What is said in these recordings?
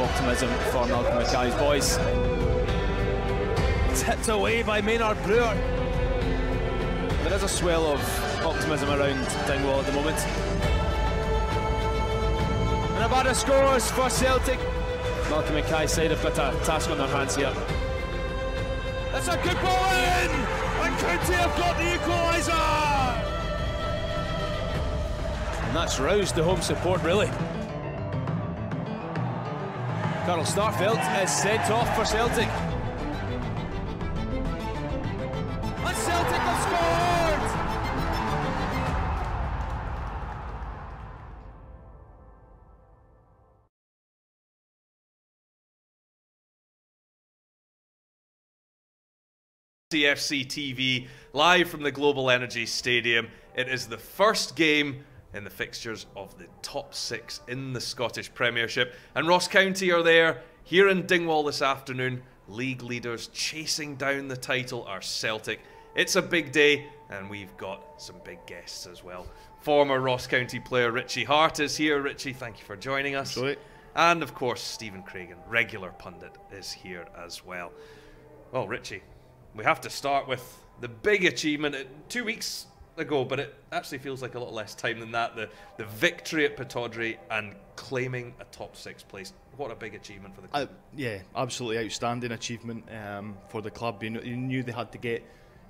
optimism for Malcolm Mackay's boys. Tipped away by Maynard Brewer. There is a swell of optimism around Dingwall at the moment. And ABERDEEN scores for Celtic. Malcolm Mackay's side have got a task on their hands here. That's a good ball in! And County have got the equaliser! And that's roused the home support, really. Carl Starfelt is sent off for Celtic. And Celtic have scored! CFC TV, live from the Global Energy Stadium. It is the first game in the fixtures of the top 6 in the Scottish Premiership. And Ross County are there, here in Dingwall this afternoon. League leaders chasing down the title are Celtic. It's a big day, and we've got some big guests as well. Former Ross County player Richie Hart is here. Richie, thank you for joining us. Absolutely. And of course, Stephen Craigan, regular pundit, is here as well. Well, Richie, we have to start with the big achievement 2 weeks ago, but it actually feels like a lot less time than that. The victory at Pittodrie and claiming a top 6 place. What a big achievement for the club. Yeah, absolutely outstanding achievement for the club. You knew they had to get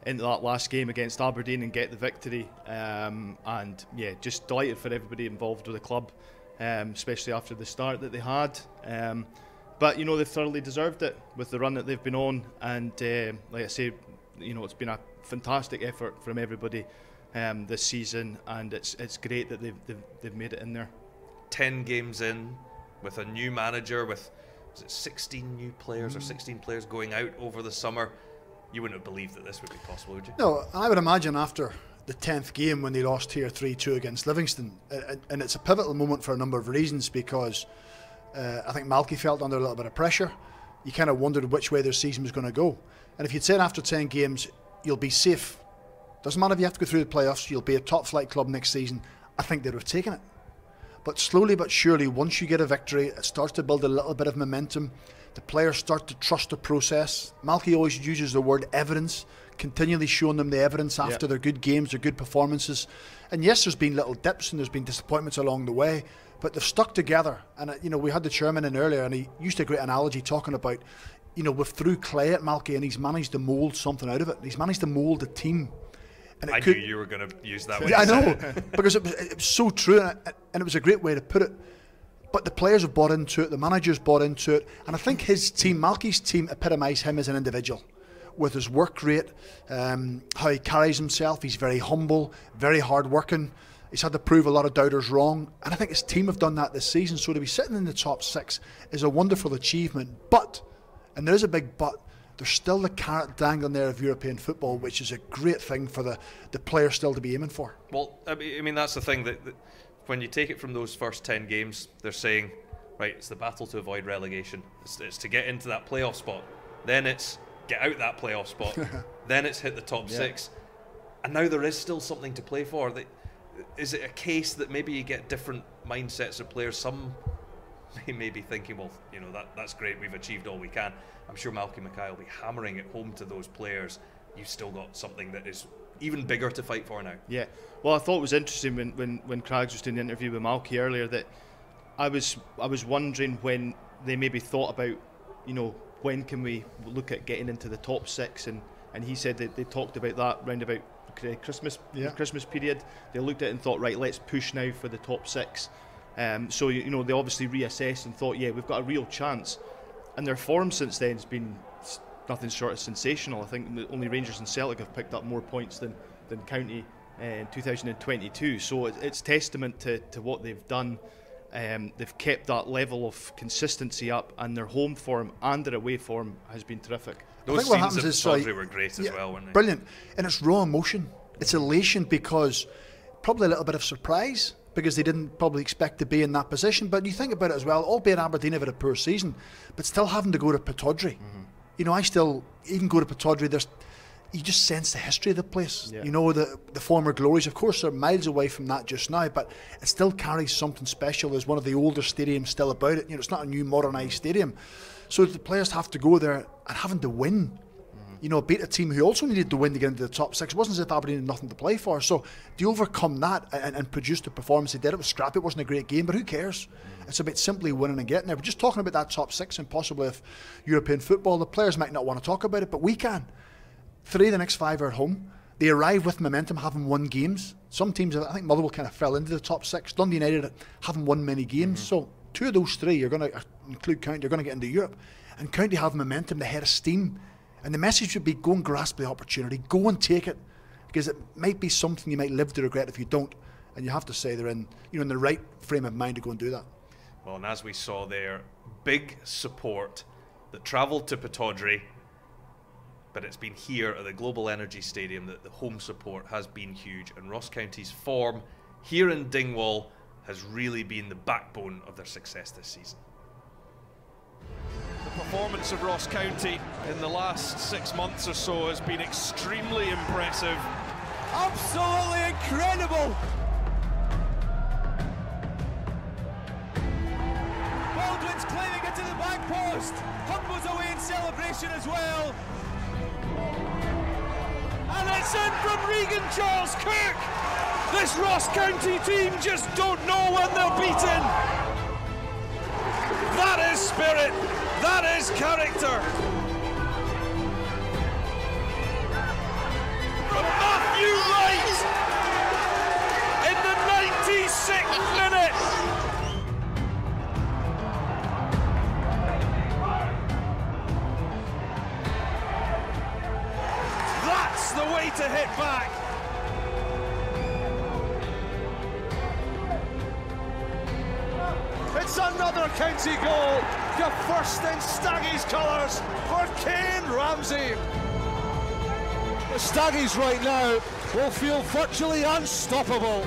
into that last game against Aberdeen and get the victory. And yeah, just delighted for everybody involved with the club, especially after the start that they had. But you know, they've thoroughly deserved it with the run that they've been on, and like I say, you know, it's been a fantastic effort from everybody this season, and it's great that they've made it in there. 10 games in, with a new manager, with 16 new players or 16 players going out over the summer. You wouldn't have believed that this would be possible, would you? No, I would imagine after the 10th game when they lost here 3-2 against Livingston, and it's a pivotal moment for a number of reasons, because I think Malky felt under a little bit of pressure. You kind of wondered which way their season was going to go. And if you'd said after 10 games, you'll be safe, doesn't matter if you have to go through the playoffs, you'll be a top flight club next season, I think they'd have taken it. But slowly but surely, once you get a victory, it starts to build a little bit of momentum. The players start to trust the process. Malky always uses the word evidence, continually showing them the evidence after their good games, their good performances. And yes, there's been little dips and there's been disappointments along the way, but they've stuck together. And you know, we had the chairman in earlier, and he used a great analogy talking about, you know, we've threw clay at Malky and he's managed to mould something out of it. He's managed to mould a team. And I knew you were going to use that. Yeah, I know, because it was so true, and it was a great way to put it. But the players have bought into it, the managers bought into it, and I think his team, Malky's team, epitomised him as an individual, with his work rate, how he carries himself. He's very humble, very hard working. He's had to prove a lot of doubters wrong, and I think his team have done that this season. So to be sitting in the top 6 is a wonderful achievement. But, and there is a big but, there's still the carrot dangling there of European football, which is a great thing for the players still to be aiming for. Well, I mean that's the thing, that when you take it from those first 10 games, they're saying, right, it's the battle to avoid relegation. It's to get into that playoff spot. Then it's get out that playoff spot. Then it's hit the top 6. And now there is still something to play for. Is it a case that maybe you get different mindsets of players? Some may be thinking, well, you know, that's great, we've achieved all we can. I'm sure Malcolm Mackay will be hammering it home to those players. You've still got something that is even bigger to fight for now. Yeah, well, I thought it was interesting when Craigs was doing the interview with Malky earlier, that I was wondering when they maybe thought about, you know, when can we look at getting into the top 6, and he said that they talked about that round about Christmas period. They looked at it and thought, right, let's push now for the top 6. So you know, they obviously reassessed and thought, yeah, we've got a real chance. And their form since then has been nothing short of sensational. I think only Rangers and Celtic have picked up more points than County in 2022. So it's testament to what they've done. They've kept that level of consistency up, and their home form and their away form has been terrific. Those scenes at Pittodrie were great as well, weren't they? Brilliant. And it's raw emotion. It's elation, because probably a little bit of surprise, because they didn't probably expect to be in that position. But you think about it as well, albeit Aberdeen have had a poor season, but still having to go to Pittodrie. You know, I still even go to Pittodrie. you just sense the history of the place. Yeah. You know, the former glories. Of course, they're miles away from that just now, but it still carries something special. There's one of the older stadiums still about it. You know, it's not a new modernised stadium. So the players have to go there and having to win. You know, beat a team who also needed to win to get into the top 6. It wasn't as if Aberdeen had nothing to play for. So to overcome that and produce the performance they did, it was scrappy. It wasn't a great game, but who cares? It's about simply winning and getting there. We're just talking about that top 6 and possibly if European football. The players might not want to talk about it, but we can. 3 of the next 5 are at home. They arrive with momentum, having won games. Some teams, I think Motherwell kind of fell into the top 6. Dundee United haven't won many games. So 2 of those 3, you're going to include County, you're going to get into Europe. And County have momentum, the head of steam. And the message would be, go and grasp the opportunity, go and take it, because it might be something you might live to regret if you don't. And you have to say they're in the right frame of mind to go and do that. Well, and as we saw there, big support that travelled to Pittodrie, but it's been here at the Global Energy Stadium that the home support has been huge. And Ross County's form here in Dingwall has really been the backbone of their success this season. The performance of Ross County in the last 6 months or so has been extremely impressive. Absolutely incredible! Baldwin's claiming it to the back post. Humbo's away in celebration as well. And it's in from Regan Charles Kirk. This Ross County team just don't know when they're beaten. That is spirit. That is character. From Matthew Wright in the 96th minute. That's the way to hit back. It's another County goal. The first in Staggy's colours for Kane Ramsey. The Staggies right now will feel virtually unstoppable.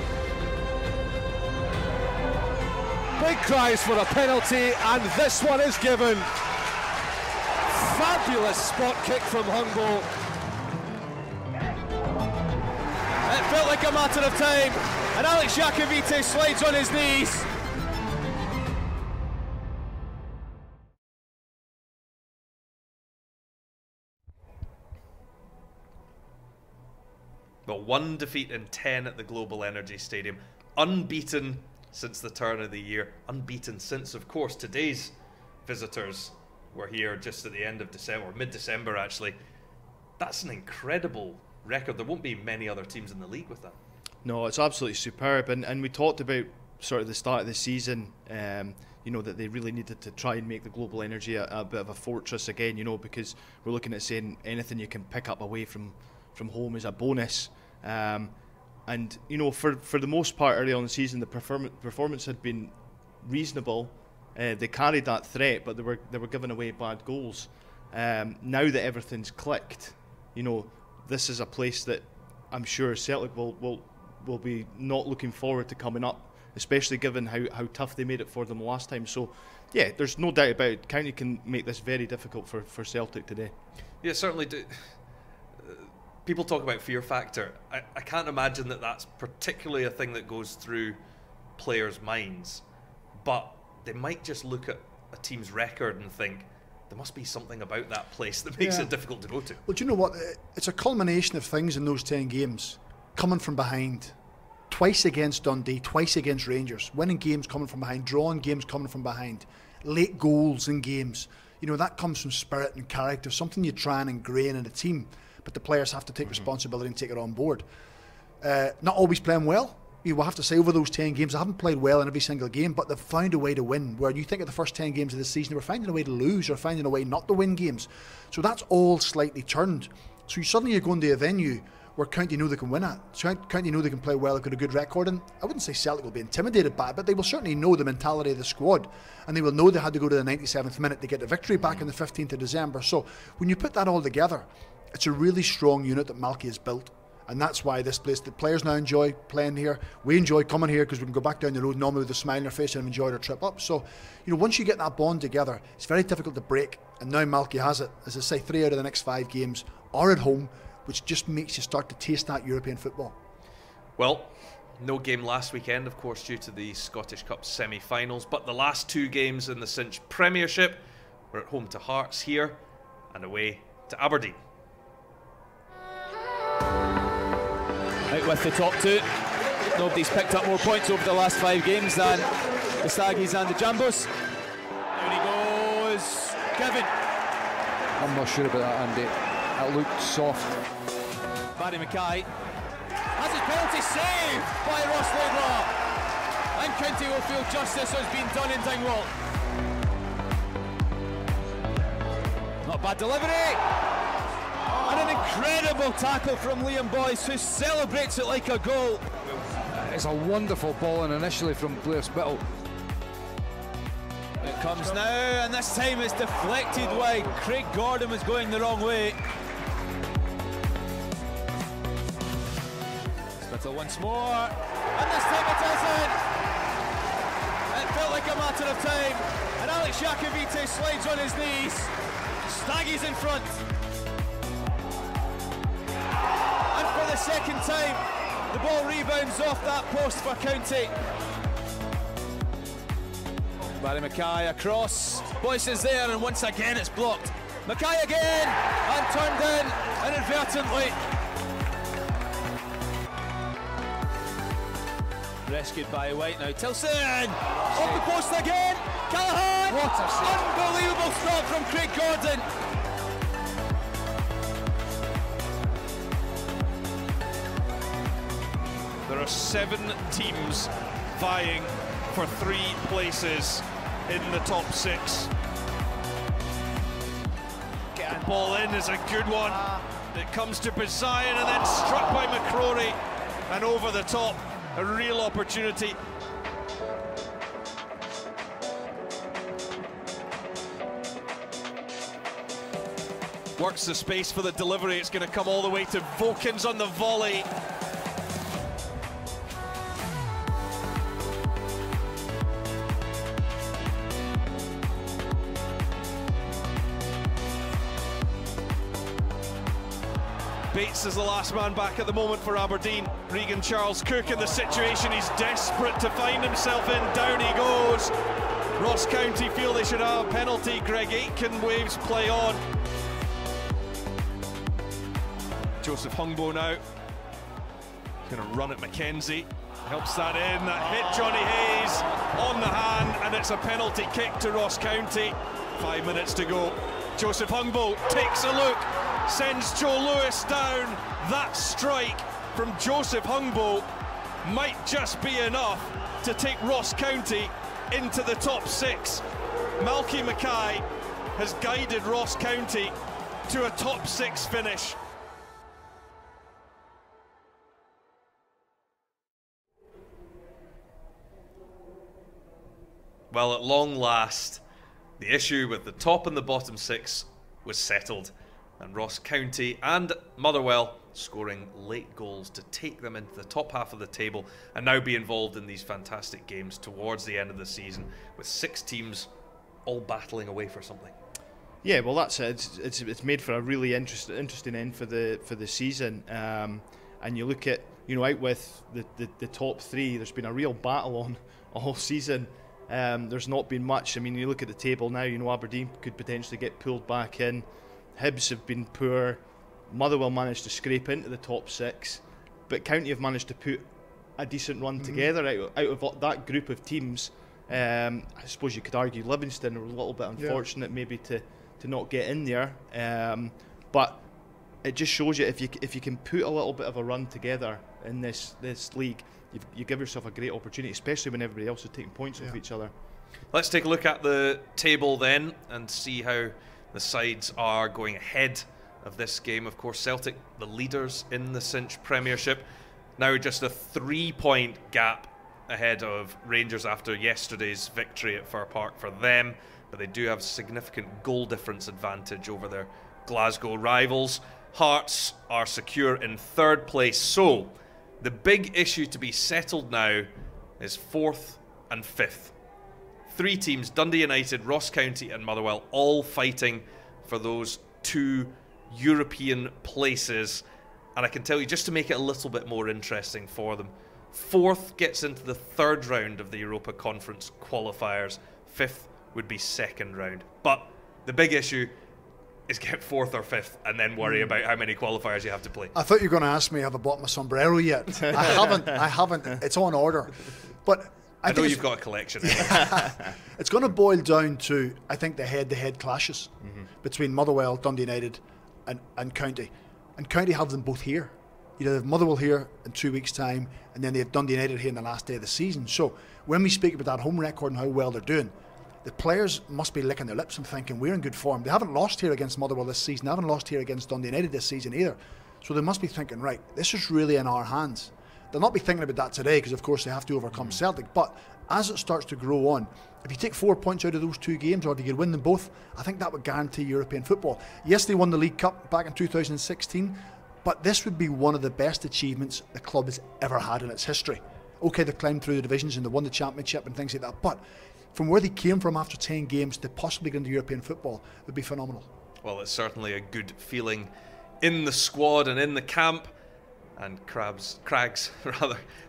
Big cries for a penalty, and this one is given. Fabulous spot kick from Humbo. It felt like a matter of time, and Alex Jakovite slides on his knees. Well, 1 defeat in 10 at the Global Energy Stadium. Unbeaten since the turn of the year. Unbeaten since, of course, today's visitors were here just at the end of December, or mid-December actually. That's an incredible record. There won't be many other teams in the league with that. No, it's absolutely superb. And we talked about sort of the start of the season, that they really needed to try and make the Global Energy a bit of a fortress again, because we're looking at saying anything you can pick up away from home is a bonus. For the most part early on in the season, the performance had been reasonable. They carried that threat, but they were giving away bad goals. Now that everything's clicked, this is a place that I'm sure Celtic will be not looking forward to coming up, especially given how tough they made it for them last time. So, yeah, there's no doubt about it. County can make this very difficult for Celtic today. Yeah, certainly do. People talk about fear factor. I can't imagine that that's particularly a thing that goes through players' minds, but they might just look at a team's record and think there must be something about that place that makes it difficult to go to. Well, do you know what? It's a culmination of things in those 10 games. Coming from behind, twice against Dundee, twice against Rangers, winning games coming from behind, drawing games coming from behind, late goals in games. That comes from spirit and character, something you try and ingrain in a team. But the players have to take responsibility and take it on board. Not always playing well. You will have to say over those 10 games, they haven't played well in every single game, but they've found a way to win. Where you think of the first 10 games of the season, they were finding a way to lose or finding a way not to win games. So that's all slightly turned. So suddenly you're going to a venue where County know they can win at. County know they can play well, they've got a good record. And I wouldn't say Celtic will be intimidated by it, but they will certainly know the mentality of the squad. And they will know they had to go to the 97th minute to get the victory back on the 15th of December. So when you put that all together, it's a really strong unit that Malky has built, and that's why this place, the players now enjoy playing here. We enjoy coming here because we can go back down the road normally with a smile on our face and enjoy our trip up. So, once you get that bond together, it's very difficult to break. And now Malky has it. As I say, 3 out of the next 5 games are at home which just makes you start to taste that European football. Well, no game last weekend, of course, due to the Scottish Cup semi-finals, but the last 2 games in the Cinch Premiership were at home to Hearts here and away to Aberdeen. Out with the top 2. Nobody's picked up more points over the last 5 games than the Staggies and the Jambos. Down he goes, Kevin. I'm not sure about that, Andy. That looked soft. Barry Mackay has his penalty saved by Ross Laidlaw. And County will feel justice has been done in Dingwall. Not a bad delivery. And an incredible tackle from Liam Boyce, who celebrates it like a goal. It's a wonderful ball, and initially from Blair Spittle. It comes now, and this time it's deflected wide. Craig Gordon was going the wrong way. Spittle once more, and this time it isn't. It felt like a matter of time, and Alex Jakovite slides on his knees. Staggies in front. And for the second time, the ball rebounds off that post for County. Barry Mackay across. Boyce is there, and once again it's blocked. Mackay again, and turned in inadvertently. Rescued by White now. Tilson! Off the post again! Callaghan! What a save. Unbelievable stop from Craig Gordon. There are 7 teams vying for 3 places in the top 6. The ball in is a good one. It comes to Bizayan and then struck by McCrory, and over the top. A real opportunity. Works the space for the delivery. It's going to come all the way to Vokins on the volley. Bates is the last man back at the moment for Aberdeen. Regan Charles Cook in the situation he's desperate to find himself in. Down he goes. Ross County feel they should have a penalty. Greg Aitken waves play on. Joseph Hungbo now. He's going to run at Mackenzie. Helps that in. That hit Johnny Hayes on the hand, and it's a penalty kick to Ross County. 5 minutes to go. Joseph Hungbo takes a look. Sends Joe Lewis down. That strike from Joseph Hungbo might just be enough to take Ross County into the top 6. Malky Mackay has guided Ross County to a top 6 finish. Well, at long last, the issue with the top and the bottom 6 was settled. And Ross County and Motherwell scoring late goals to take them into the top half of the table and now be involved in these fantastic games towards the end of the season, with 6 teams all battling away for something. Yeah, well, that's it. It's made for a really interesting end for the season. And you look at, out with the top 3, there's been a real battle on all season. There's not been much. I mean, you look at the table now, Aberdeen could potentially get pulled back in. Hibs have been poor. Motherwell managed to scrape into the top 6, but County have managed to put a decent run together out of that group of teams. I suppose you could argue Livingston were a little bit unfortunate maybe to not get in there, but it just shows you if you can put a little bit of a run together in this league, you give yourself a great opportunity, especially when everybody else is taking points off each other. Let's take a look at the table then and see how the sides are going ahead of this game. Of course, Celtic, the leaders in the Cinch Premiership, now just a 3-point gap ahead of Rangers after yesterday's victory at Fir Park for them, but they do have significant goal difference advantage over their Glasgow rivals. Hearts are secure in 3rd place, so the big issue to be settled now is 4th and 5th. 3 teams, Dundee United, Ross County and Motherwell, all fighting for those 2 European places And I can tell you, just to make it a little bit more interesting for them, 4th gets into the 3rd round of the Europa Conference qualifiers. 5th would be 2nd round. But the big issue is get 4th or 5th and then worry about how many qualifiers you have to play. I thought you were going to ask me, have I bought my sombrero yet? I haven't. It's on order. But I know you've got a collection. It's going to boil down to, I think, the head-to-head clashes between Motherwell, Dundee United and County. And County have them both here. You know, they have Motherwell here in 2 weeks' time, and then they have Dundee United here in the last day of the season. So when we speak about that home record and how well they're doing, the players must be licking their lips and thinking, we're in good form. They haven't lost here against Motherwell this season. They haven't lost here against Dundee United this season either. So they must be thinking, right, this is really in our hands. They'll not be thinking about that today because, of course, they have to overcome Celtic. But as it starts to grow on, if you take 4 points out of those 2 games, or if you could win them both, I think that would guarantee European football. Yes, they won the League Cup back in 2016, but this would be one of the best achievements the club has ever had in its history. Okay, they've climbed through the divisions and they won the championship and things like that, but from where they came from after 10 games to possibly get into European football would be phenomenal. Well, it's certainly a good feeling in the squad and in the camp. And Craigs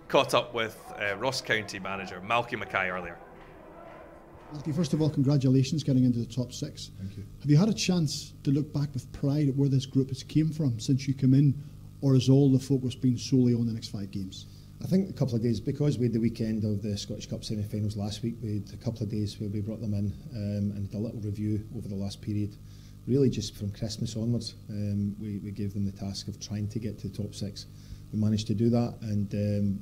caught up with Ross County manager Malky Mackay earlier. Malky, first of all, congratulations getting into the top 6. Thank you. Have you had a chance to look back with pride at where this group has came from since you came in, or has all the focus been solely on the next 5 games? I think a couple of days, because we had the weekend of the Scottish Cup semi-finals last week, we had a couple of days where we brought them in and did a little review over the last period. Really just from Christmas onwards, we gave them the task of trying to get to the top 6. We managed to do that, and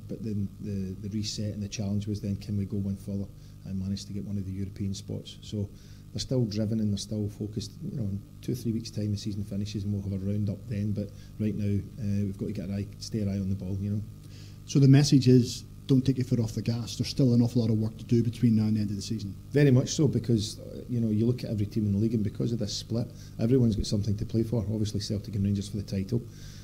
but then the reset and the challenge was then, can we go one further and manage to get one of the European spots? So they're still driven and they're still focused. You know, in 2 or 3 weeks' time the season finishes and we'll have a round up then. But right now we've got to stay our eye on the ball. You know. So the message is, don't take your foot off the gas. There's still an awful lot of work to do between now and the end of the season. Very much so, because you know, you look at every team in the league, and because of this split, everyone's got something to play for. Obviously Celtic and Rangers for the title.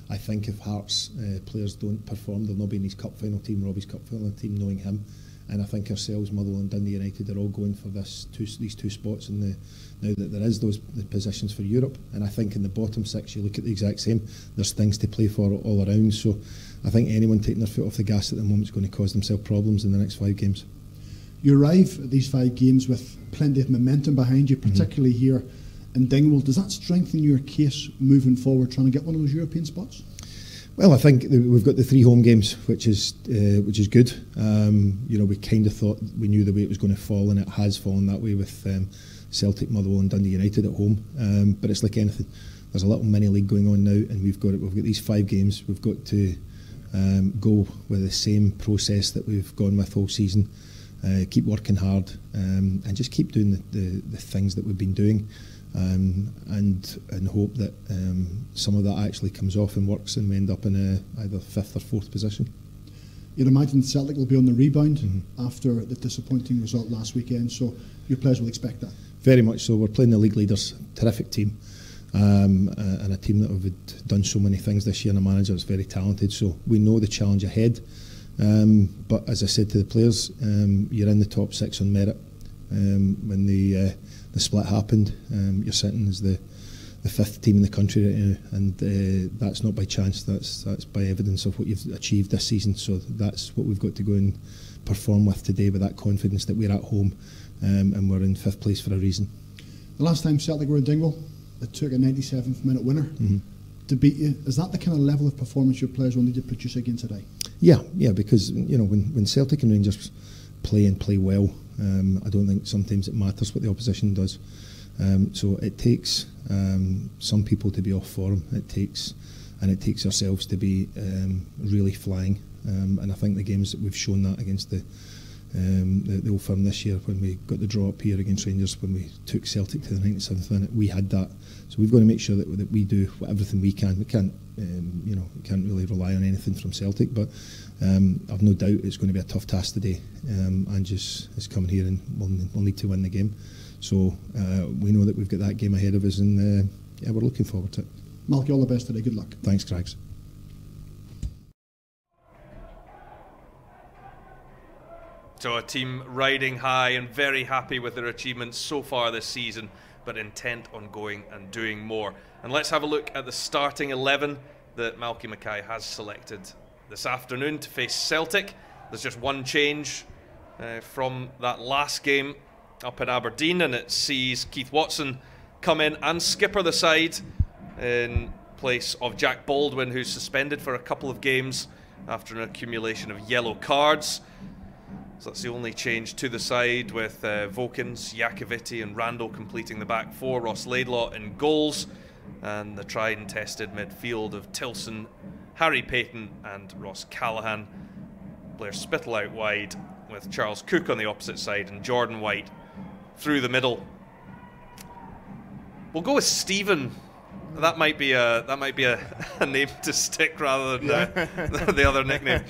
I think if Hearts players don't perform, they'll not be in his cup final team, Robbie's cup final team, knowing him. And I think ourselves, Motherwell and Dundee United, are all going for these 2 spots in the, now that there is the positions for Europe. And I think in the bottom 6 you look at the exact same. There's things to play for all around. So I think anyone taking their foot off the gas at the moment is going to cause themselves problems in the next 5 games. You arrive at these 5 games with plenty of momentum behind you, particularly here in Dingwall. Does that strengthen your case moving forward, trying to get one of those European spots? Well, I think we've got the 3 home games, which is good. You know, we kind of thought we knew the way it was going to fall, and it has fallen that way with Celtic, Motherwell, and Dundee United at home. But it's like anything. There's a little mini league going on now, and we've got these 5 games. We've got to go with the same process that we've gone with all season. Keep working hard and just keep doing the things that we've been doing. And hope that some of that actually comes off and works, and we end up in either 5th or 4th position. You'd imagine Celtic will be on the rebound after the disappointing result last weekend, so your players will expect that. Very much so. We're playing the league leaders, terrific team, and a team that have done so many things this year, and a manager that's very talented, so we know the challenge ahead. But as I said to the players, you're in the top 6 on merit. When the split happened, you're sitting as the 5th team in the country right now, and that's not by chance. That's by evidence of what you've achieved this season. So that's what we've got to go and perform with today, with that confidence that we're at home and we're in 5th place for a reason. The last time Celtic were in Dingwall, they took a 97th minute winner to beat you. Is that the kind of level of performance your players will need to produce again today? Yeah, because you know, when Celtic and Rangers play and play well, I don't think sometimes it matters what the opposition does. So it takes some people to be off form. It takes ourselves to be really flying. And I think the games that we've shown that against the Old Firm this year, when we got the draw up here against Rangers, when we took Celtic to the 97th minute, we had that. So we've got to make sure that we do everything we can. We can't, we can't really rely on anything from Celtic, but I've no doubt it's going to be a tough task today. Angus is coming here and we'll need to win the game. So we know that we've got that game ahead of us, and we're looking forward to it. Malky, all the best today. Good luck. Thanks, Craigs. So a team riding high and very happy with their achievements so far this season, but intent on going and doing more. And let's have a look at the starting 11. that Malky Mackay has selected this afternoon to face Celtic. There's just one change from that last game up at Aberdeen, and it sees Keith Watson come in and skipper the side in place of Jack Baldwin, who's suspended for a couple of games after an accumulation of yellow cards. So that's the only change to the side, with Vokins, Iacovitti and Randall completing the back four, Ross Laidlaw in goals, and the tried and tested midfield of Tilson, Harry Payton and Ross Callaghan. Blair Spittle out wide, with Charles Cook on the opposite side and Jordan White through the middle. We'll go with Stephen. That might be a name to stick rather than the other nickname.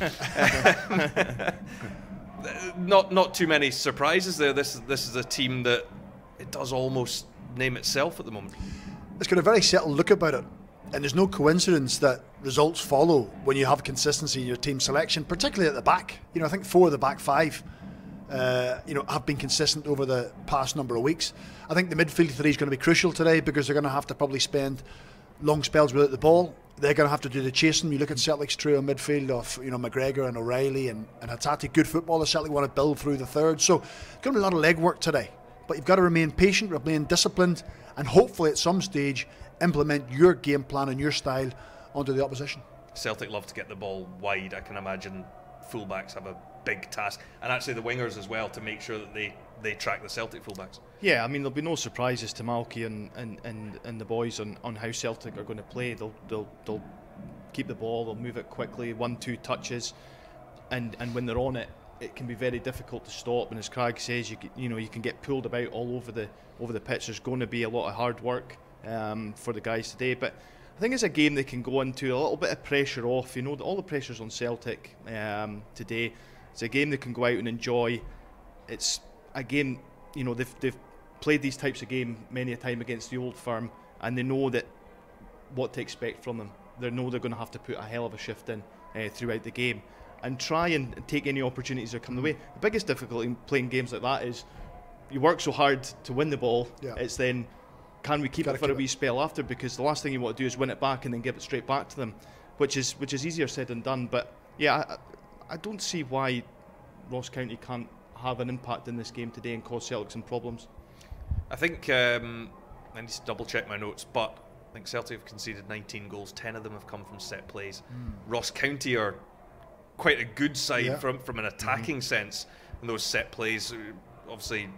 Not too many surprises there. This is a team that it does almost name itself at the moment. It's got a very settled look about it, and there's no coincidence that results follow when you have consistency in your team selection, particularly at the back. You know, I think 4 of the back 5 have been consistent over the past number of weeks. I think the midfield 3 is going to be crucial today, because they're going to have to probably spend long spells without the ball. They're going to have to do the chasing. You look at Celtic's trio in midfield of McGregor and O'Reilly and Hatate. Good footballers. Celtic want to build through the third. So it's going to be a lot of legwork today. But you've got to remain patient, remain disciplined, and hopefully at some stage implement your game plan and your style onto the opposition. Celtic love to get the ball wide. I can imagine fullbacks have a big task, and actually the wingers as well, to make sure that they track the Celtic fullbacks. Yeah, I mean, there'll be no surprises to Malky and the boys on how Celtic are going to play. They'll keep the ball, they'll move it quickly, 1-2 touches, and when they're on it, it can be very difficult to stop. And as Craig says, you can get pulled about all over the pitch. There's going to be a lot of hard work for the guys today, but I think it's a game they can go into a little bit of pressure off. All the pressure's on Celtic today. It's a game they can go out and enjoy. It's a game, they've played these types of game many a time against the Old Firm, and they know that what to expect from them. They know they're going to have to put a hell of a shift in throughout the game and try and take any opportunities that come the way. The biggest difficulty in playing games like that is you work so hard to win the ball. Yeah. It's then, can we keep it for a wee spell after? Because the last thing you want to do is win it back and then give it straight back to them, which is easier said than done. But yeah, I don't see why Ross County can't have an impact in this game today and cause Celtic some problems. I think I need to double check my notes, but I think Celtic have conceded 19 goals. 10 of them have come from set plays. Ross County are quite a good side from an attacking sense in those set plays. Obviously,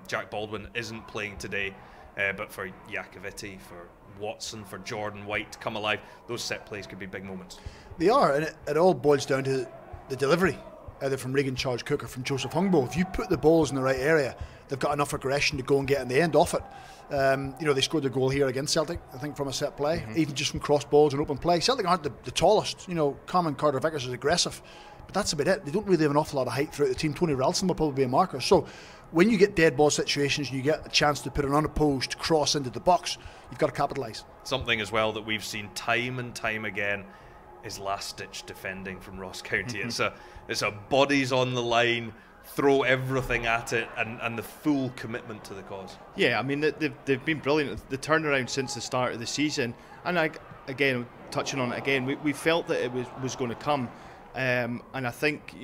Jack Baldwin isn't playing today, but for Iacovitti, for Watson, for Jordan White to come alive, those set plays could be big moments. They are, and it all boils down to the delivery, either from Regan Charge Cook or from Joseph Hungbo. If you put the balls in the right area, they've got enough aggression to go and get in the end off it. They scored the goal here against Celtic, I think, from a set play, even just from cross balls and open play. Celtic aren't the tallest. Carmen Carter-Vickers is aggressive, but that's about it. They don't really have an awful lot of height throughout the team. Tony Ralston will probably be a marker. So when you get dead ball situations and you get a chance to put an unopposed cross into the box, you've got to capitalise. Something as well that we've seen time and time again is last-ditch defending from Ross County. It's a bodies on the line, throw everything at it, and the full commitment to the cause. Yeah, I mean, they've been brilliant. The turnaround since the start of the season, and again, touching on it again, we felt that it was going to come, and I think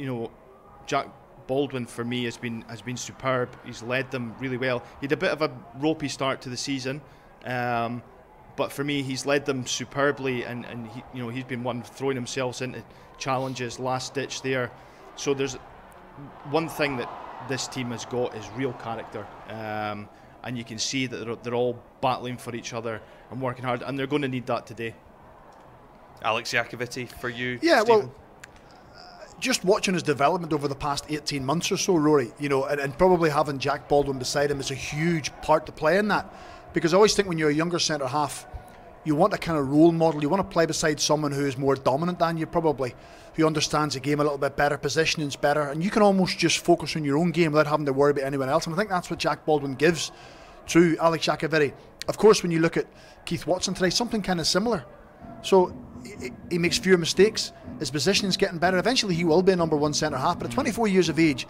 Jack Baldwin for me has been superb. He's led them really well. He had a bit of a ropey start to the season, but for me, he's led them superbly, and he's been one throwing himself into challenges, last ditch there. So there's one thing that this team has got is real character, and you can see that they're all battling for each other and working hard, and they're going to need that today. Alex Iacovitti, for you? Yeah, Stephen? well, just watching his development over the past 18 months or so, Rory, and probably having Jack Baldwin beside him is a huge part to play in that. Because I always think when you're a younger centre half, you want a kind of role model. You want to play beside someone who is more dominant than you, probably, who understands the game a little bit better, positioning's better, and you can almost just focus on your own game without having to worry about anyone else. And I think that's what Jack Baldwin gives to Alex Iacovitti. Of course, when you look at Keith Watson today, something kind of similar. So he makes fewer mistakes. His positioning's getting better. Eventually, he will be a number one centre half. But at 24 years of age,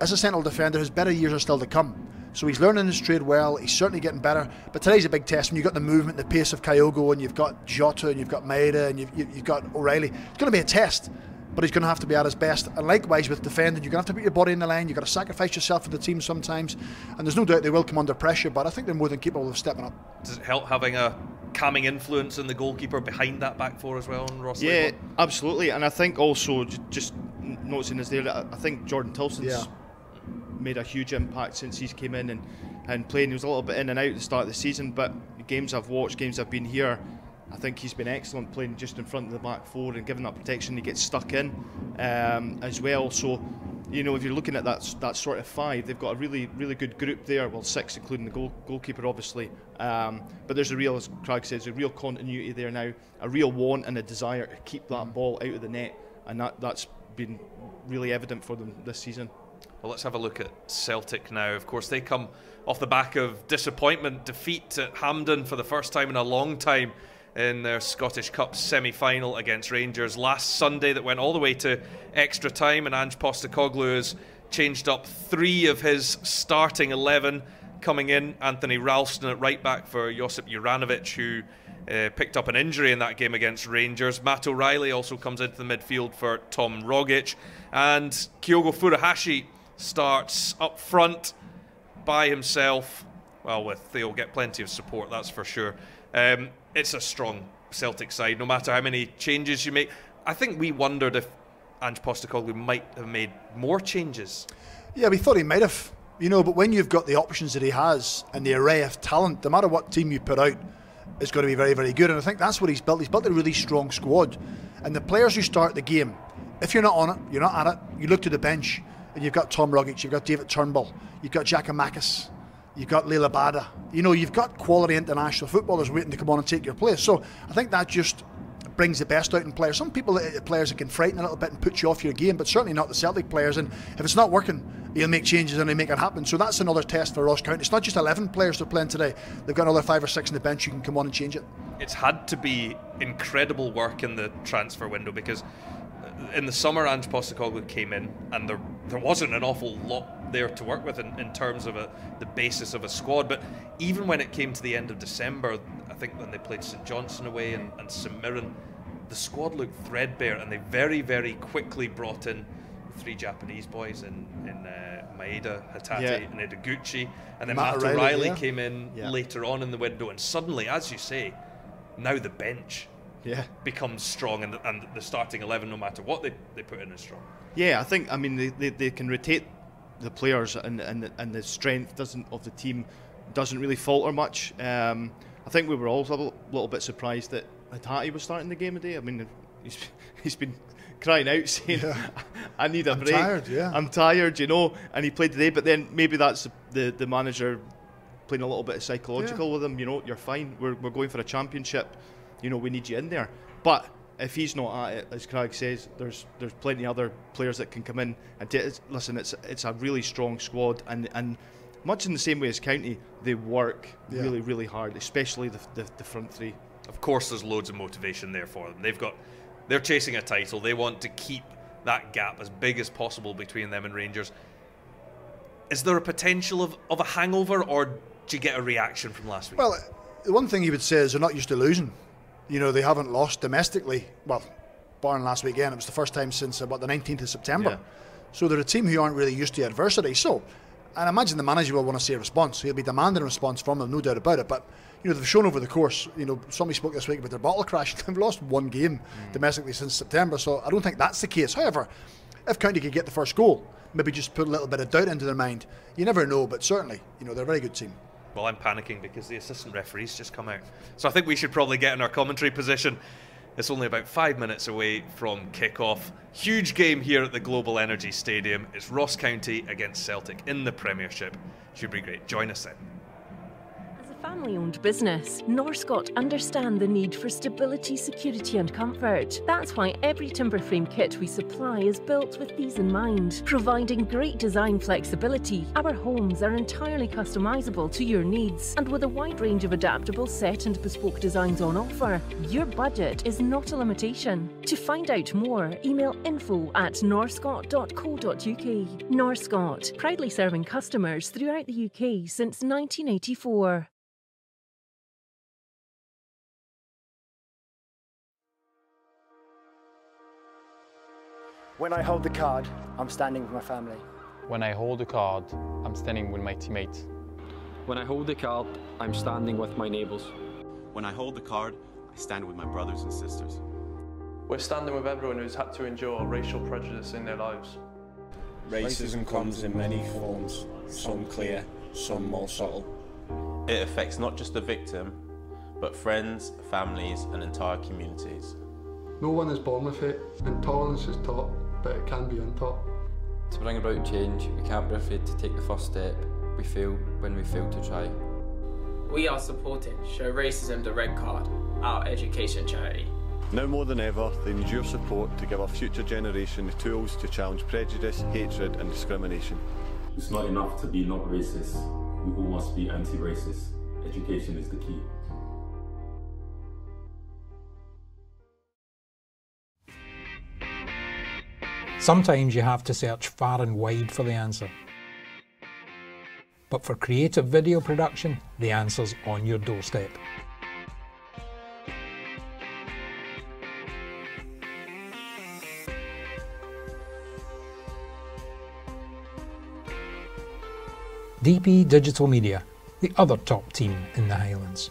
as a central defender, his better years are still to come. So he's learning his trade well, he's certainly getting better, but today's a big test when you've got the movement, the pace of Kyogo, and you've got Jota, and you've got Maeda, and you've got O'Reilly. It's going to be a test, but he's going to have to be at his best. And likewise with defending, you're going to have to put your body in the line, you've got to sacrifice yourself for the team sometimes, and there's no doubt they will come under pressure, but I think they're more than capable of stepping up. Does it help having a calming influence in the goalkeeper behind that back four as well, and Ross? Yeah, absolutely, and I think also, just noticing this there, I think Jordan Tilson's made a huge impact since he's came in and playing. He was a little bit in and out at the start of the season, but the games I've watched, games I've been here, I think he's been excellent playing just in front of the back four and giving that protection. He gets stuck in as well. So, you know, if you're looking at that sort of five, they've got a really good group there. Well, six including the goalkeeper, obviously. But there's a real, as Craig says, a real continuity there now, a real want and a desire to keep that ball out of the net, and that's been really evident for them this season. Well, let's have a look at Celtic now. Of course, they come off the back of disappointment, defeat at Hampden for the first time in a long time in their Scottish Cup semi-final against Rangers last Sunday, that went all the way to extra time, and Ange Postecoglou has changed up 3 of his starting 11 coming in. Anthony Ralston at right back for Josip Juranovic, who picked up an injury in that game against Rangers. Matt O'Reilly also comes into the midfield for Tom Rogic, and Kyogo Furuhashi starts up front by himself. Well, he'll get plenty of support, that's for sure. It's a strong Celtic side, no matter how many changes you make. I think we wondered if Ange Postecoglou might have made more changes. Yeah, we thought he might have, you know, but when you've got the options that he has and the array of talent, no matter what team you put out, is going to be very, very good. And I think that's what he's built. He's built a really strong squad. And the players who start the game, if you're not on it, you're not at it, you look to the bench, and you've got Tom Rogic, you've got David Turnbull, you've got Giakoumakis, you've got Leila Bada. You know, you've got quality international footballers waiting to come on and take your place. So I think that just brings the best out in players. Some players that can frighten a little bit and put you off your game, but certainly not the Celtic players. And if it's not working, he'll make changes and he'll make it happen. So that's another test for Ross County. It's not just 11 players they're playing today. They've got another 5 or 6 in the bench who can come on and change it. It's had to be incredible work in the transfer window, because in the summer Ange Postecoglou came in and there wasn't an awful lot there to work with in terms of the basis of a squad. But even when it came to the end of December, I think when they played St Johnstone away and St Mirren, the squad looked threadbare, and they very, very quickly brought in 3 Japanese boys in Maeda, Hatate and Edoguchi, and then Matt O'Reilly came in later on in the window, and suddenly, as you say, now the bench becomes strong, and the starting 11, no matter what they put in, is strong. Yeah, I think, I mean, they can rotate the players, and the strength of the team doesn't really falter much. I think we were also a little bit surprised that Hatate was starting the game today. I mean, he's been crying out saying, I need a break. I'm tired, you know, and he played today, but then maybe that's the manager playing a little bit of psychological with him. You know, you're fine, we're going for a championship, you know, we need you in there. But if he's not at it, as Craig says, there's plenty of other players that can come in and listen, it's a really strong squad, and much in the same way as County, they work really, really hard, especially the front 3. Of course, there's loads of motivation there for them. They're chasing a title. They want to keep that gap as big as possible between them and Rangers. Is there a potential of a hangover, or do you get a reaction from last week? Well, the one thing you would say is they're not used to losing. You know, they haven't lost domestically. Well, barring last weekend, it was the first time since about the 19th of September. So they're a team who aren't really used to adversity. So, and I imagine the manager will want to see a response. He'll be demanding a response from them, no doubt about it. But you know, they've shown over the course, you know, somebody spoke this week about their bottle crash. They've lost 1 game domestically since September, so I don't think that's the case. However, if County could get the first goal, maybe just put a little bit of doubt into their mind. You never know, but certainly, you know, they're a very good team. Well, I'm panicking because the assistant referee's just come out. So I think we should probably get in our commentary position. It's only about 5 minutes away from kick-off. Huge game here at the Global Energy Stadium. It's Ross County against Celtic in the Premiership. Should be great. Join us then. As a family-owned business, Norscot understand the need for stability, security and comfort. That's why every timber frame kit we supply is built with these in mind. Providing great design flexibility, our homes are entirely customisable to your needs, and with a wide range of adaptable set and bespoke designs on offer, your budget is not a limitation. To find out more, email info@norscot.co.uk. Norscot, proudly serving customers throughout the UK since 1984. When I hold the card, I'm standing with my family. When I hold the card, I'm standing with my teammates. When I hold the card, I'm standing with my neighbours. When I hold the card, I stand with my brothers and sisters. We're standing with everyone who's had to endure racial prejudice in their lives. Racism comes in many forms, some clear, some more subtle. It affects not just the victim, but friends, families and entire communities. No one is born with it, and tolerance is taught, but it can be untaught. To bring about change, we can't be afraid to take the first step. We fail when we fail to try. We are supporting Show Racism the Red Card, our education charity. Now more than ever, they need your support to give our future generation the tools to challenge prejudice, hatred and discrimination. It's not enough to be not racist. We all must be anti-racist. Education is the key. Sometimes you have to search far and wide for the answer. But for creative video production, the answer's on your doorstep. DP Digital Media, the other top team in the Highlands.